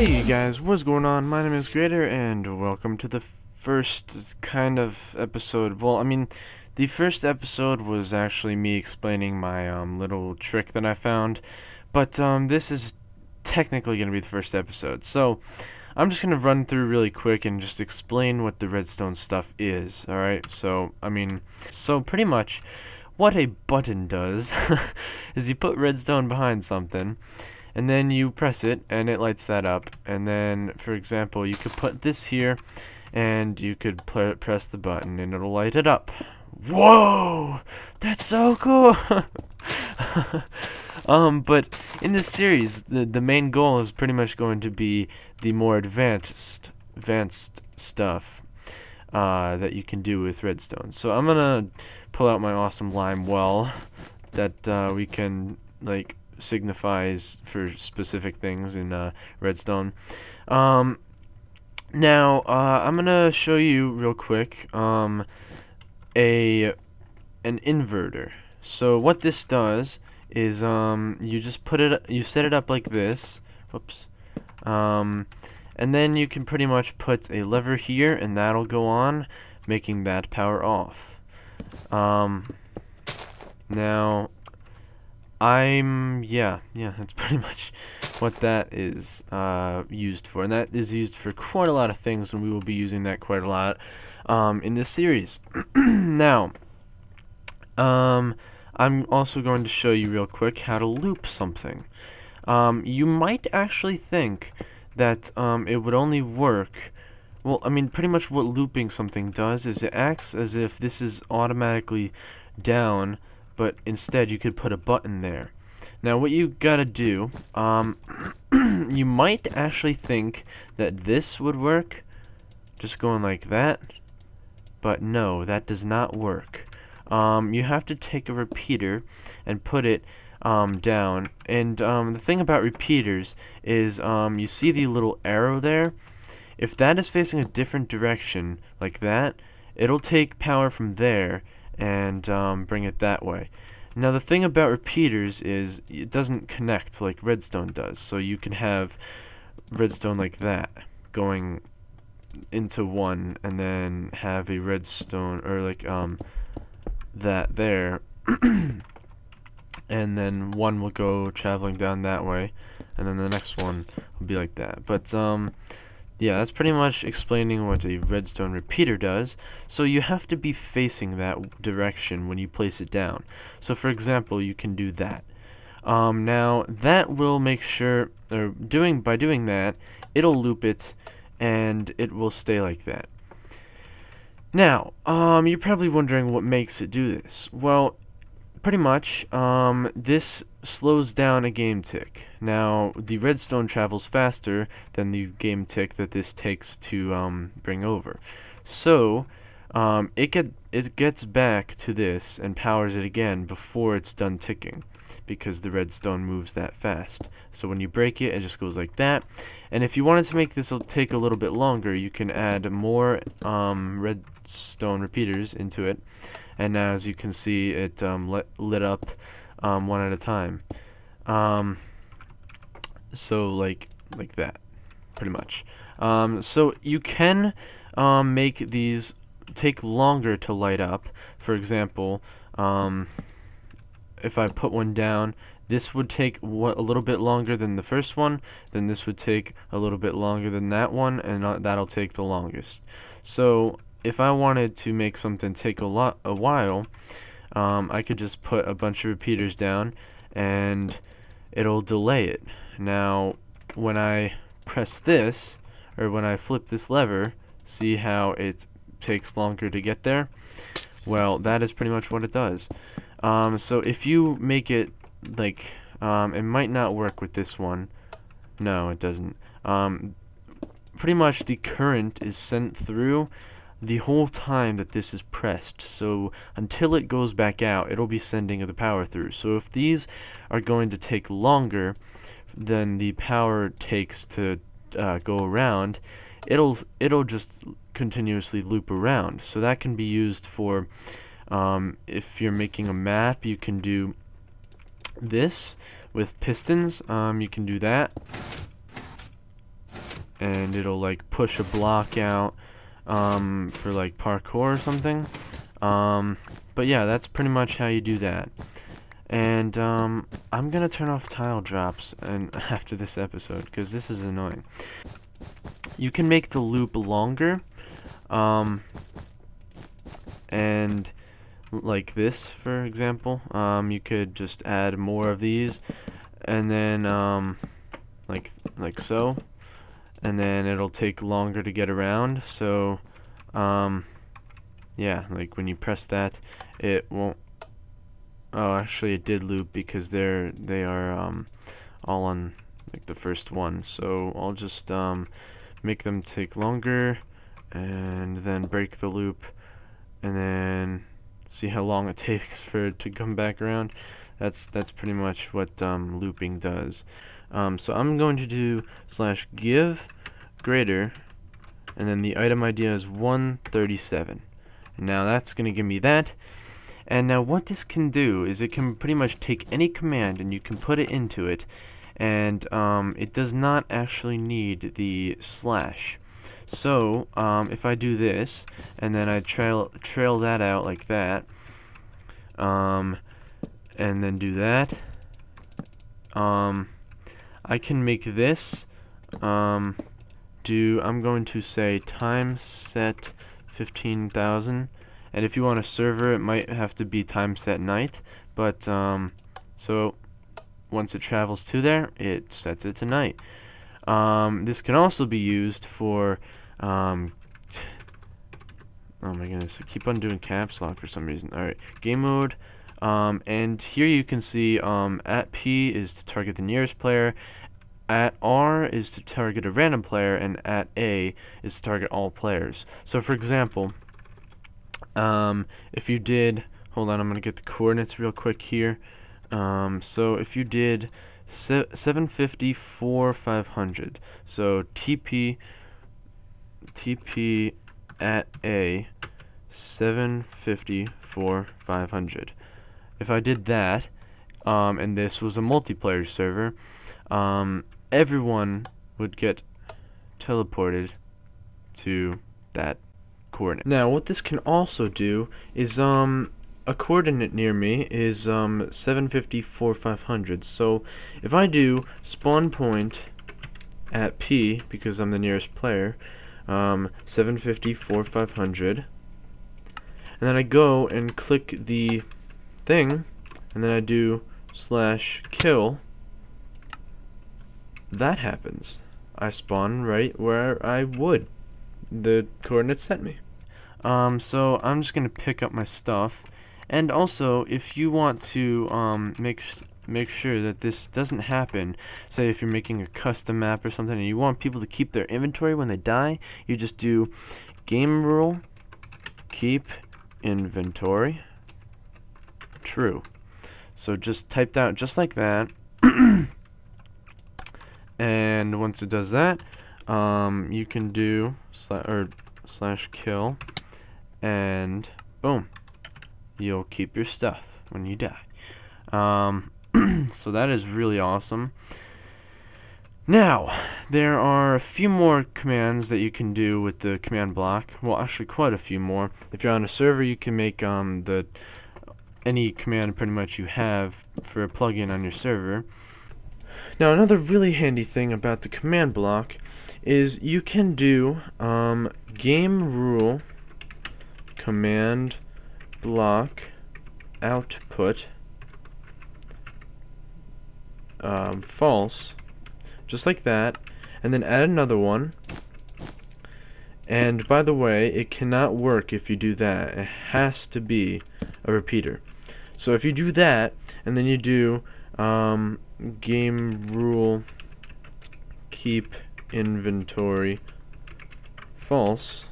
Hey you guys, what's going on? My name is Greater and welcome to the first kind of episode. Well, I mean, the first episode was actually me explaining my little trick that I found, but this is technically going to be the first episode. So, I'm just going to run through really quick and just explain what the redstone stuff is, alright? So, so pretty much what a button does is you put redstone behind something, and then you press it and it lights that up. And then, for example, you could put this here and you could press the button and it'll light it up. Whoa, that's so cool. But in this series, the main goal is pretty much going to be the more advanced stuff that you can do with redstone. So I'm gonna pull out my awesome lime well that we can signifies for specific things in redstone. Now I'm gonna show you real quick an inverter. So what this does is you just you set it up like this. Whoops. And then you can pretty much put a lever here and that'll go on, making that power off. Now that's pretty much what that is used for, and that is used for quite a lot of things, and we will be using that quite a lot in this series. Now, I'm also going to show you real quick how to loop something. You might actually think that it would only work. Well, I mean, pretty much what looping something does is it acts as if this is automatically down, but instead you could put a button there. Now what you gotta do, you might actually think that this would work, just going like that, but no, that does not work. You have to take a repeater and put it down, and the thing about repeaters is you see the little arrow there? If that is facing a different direction, like that, it'll take power from there and bring it that way. Now the thing about repeaters is it doesn't connect like redstone does, so you can have redstone like that going into one and then have a redstone or that there and then one will go traveling down that way and then the next one will be like that. But yeah, that's pretty much explaining what a redstone repeater does. So you have to be facing that direction when you place it down. So for example, you can do that. Now that will make sure, or by doing that, it'll loop it and it will stay like that. Now, you're probably wondering what makes it do this. Well, pretty much, this slows down a game tick. Now, the redstone travels faster than the game tick that this takes to bring over. So, it gets back to this and powers it again before it's done ticking, because the redstone moves that fast. So when you break it, it just goes like that. And if you wanted to make this take a little bit longer, you can add more redstone repeaters into it. And now, as you can see, it lit up one at a time. So like that, pretty much. So you can make these take longer to light up. For example, if I put one down, this would take a little bit longer than the first one, then this would take a little bit longer than that one, and that'll take the longest. So if I wanted to make something take a while, I could just put a bunch of repeaters down and it'll delay it. Now when I press this, or when I flip this lever, see how it takes longer to get there? Well, that is pretty much what it does. So if you make it it might not work with this one. No, it doesn't. Pretty much the current is sent through the whole time that this is pressed, so until it goes back out, it'll be sending the power through. So if these are going to take longer than the power takes to go around, it'll just continuously loop around. So that can be used for if you're making a map, you can do this with pistons. You can do that. and it'll like push a block out for like parkour or something. But yeah, that's pretty much how you do that. And I'm gonna turn off tile drops and after this episode because this is annoying. You can make the loop longer, and like this, for example, you could just add more of these, and then like so, and then it'll take longer to get around. So yeah, like when you press that, it won't. Oh, actually, it did loop because they are all on like the first one. So I'll just make them take longer, and then break the loop, and then see how long it takes for it to come back around. That's pretty much what looping does. So I'm going to do /give greater, and then the item idea is 137. Now that's going to give me that. And now what this can do is it can pretty much take any command and you can put it into it, and it does not actually need the slash. So if I do this and then I trail that out like that, and then do that, I can make this I'm going to say time set 15,000. And if you want a server, it might have to be time set night, but so once it travels to there, it sets it to night. This can also be used for oh my goodness, I keep on doing caps lock for some reason. Alright, game mode, and here you can see at P is to target the nearest player, at R is to target a random player, and at A is to target all players. So for example, if you did, hold on, I'm gonna get the coordinates real quick here. So if you did 754 500, so TP at A 754 500. If I did that, and this was a multiplayer server, everyone would get teleported to that coordinate. Now what this can also do is a coordinate near me is 754 500. So if I do spawn point at P, because I'm the nearest player, 754 500, and then I go and click the thing, and then I do /kill, that happens. I spawn right where I would. The coordinates sent me. So I'm just gonna pick up my stuff, and also if you want to make sure that this doesn't happen, say if you're making a custom map or something and you want people to keep their inventory when they die, you just do game rule keep inventory true. So just typed out just like that, and once it does that, you can do /kill, and boom, you'll keep your stuff when you die. So that is really awesome. Now, there are a few more commands that you can do with the command block. Well, actually quite a few more. If you're on a server, you can make any command pretty much you have for a plugin on your server. Now, another really handy thing about the command block is you can do game rule command block output false, just like that, and then add another one. And by the way, it cannot work if you do that. It has to be a repeater. So if you do that, and then you do game rule keep inventory false,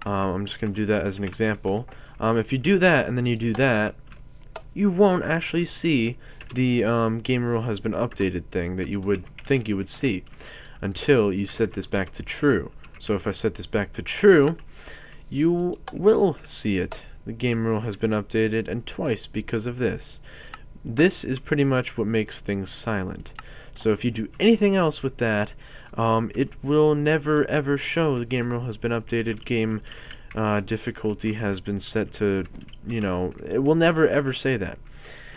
I'm just going to do that as an example. If you do that and then you do that, you won't actually see the game rule has been updated thing that you would think you would see until you set this back to true. So if I set this back to true, you will see it. The game rule has been updated, and twice because of this. This is pretty much what makes things silent. So if you do anything else with that, it will never ever show the game rule has been updated, game difficulty has been set to, you know, it will never ever say that.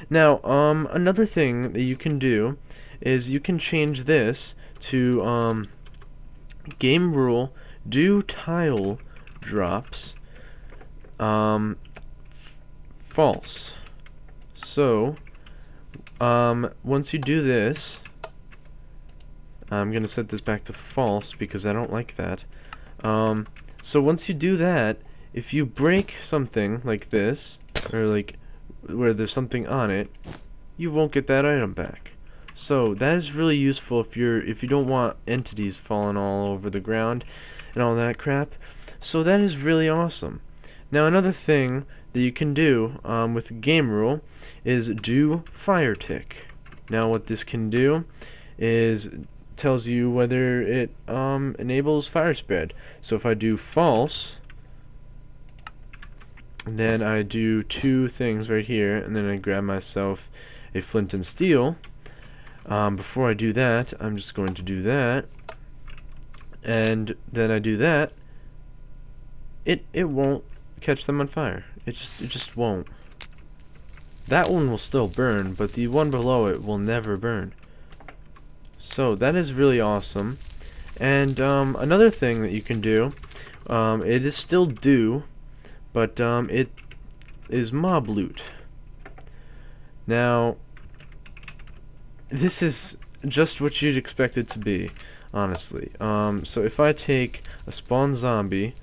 Now, another thing that you can do is you can change this to game rule do tile drops false. So once you do this, I'm gonna set this back to false because I don't like that. So once you do that, if you break something like this, or like where there's something on it, you won't get that item back. So that is really useful if you don't want entities falling all over the ground and all that crap. So that is really awesome. Now another thing that you can do with game rule is do fire tick. Now what this can do is tells you whether it enables fire spread. So if I do false, and then I do two things right here, and then I grab myself a flint and steel. Before I do that, I'm just going to do that, and then I do that. It won't catch them on fire. It just won't. That one will still burn, but the one below it will never burn. So that is really awesome. And another thing that you can do, it is still do, but it is mob loot. Now, this is just what you'd expect it to be, honestly. So if I take a spawn zombie,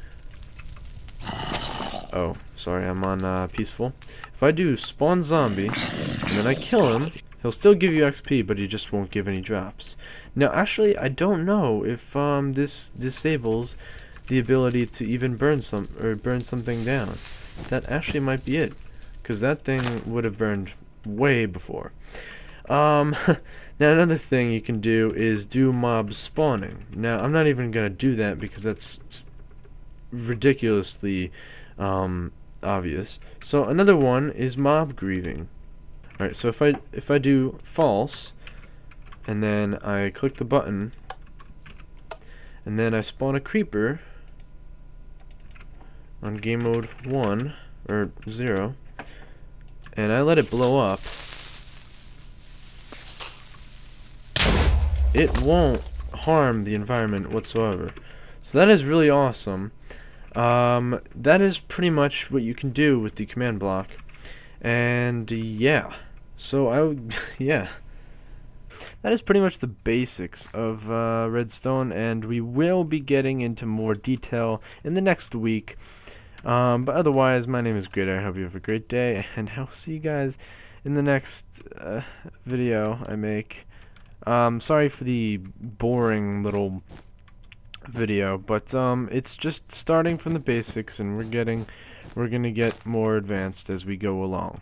oh, sorry, I'm on peaceful. If I do spawn zombie, and then I kill him, he'll still give you XP, but he just won't give any drops. Now, actually, I don't know if this disables the ability to even burn something down. That actually might be it, because that thing would have burned way before. Now another thing you can do is do mob spawning. Now I'm not even gonna do that because that's ridiculously obvious. So another one is mob grieving. Alright, so if I do false, and then I click the button, and then I spawn a creeper on game mode 1 or 0, and I let it blow up, it won't harm the environment whatsoever. So that is really awesome. That is pretty much what you can do with the command block. And yeah, so yeah, that is pretty much the basics of Redstone, and we will be getting into more detail in the next week. But otherwise, my name is Greatrr. I hope you have a great day, and I'll see you guys in the next video I make. Sorry for the boring little video, but it's just starting from the basics, and we're gonna get more advanced as we go along.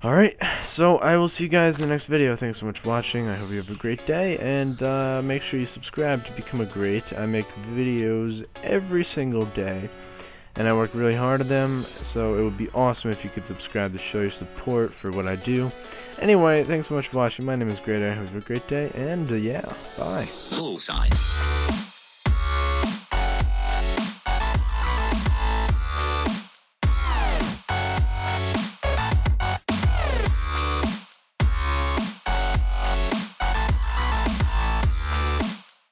Alright, so I will see you guys in the next video. Thanks so much for watching. I hope you have a great day, and make sure you subscribe to become a great. I make videos every single day, and I work really hard at them, so it would be awesome if you could subscribe to show your support for what I do. Anyway, thanks so much for watching. My name is Greatrr. I hope you have a great day, and yeah, bye. Bullseye.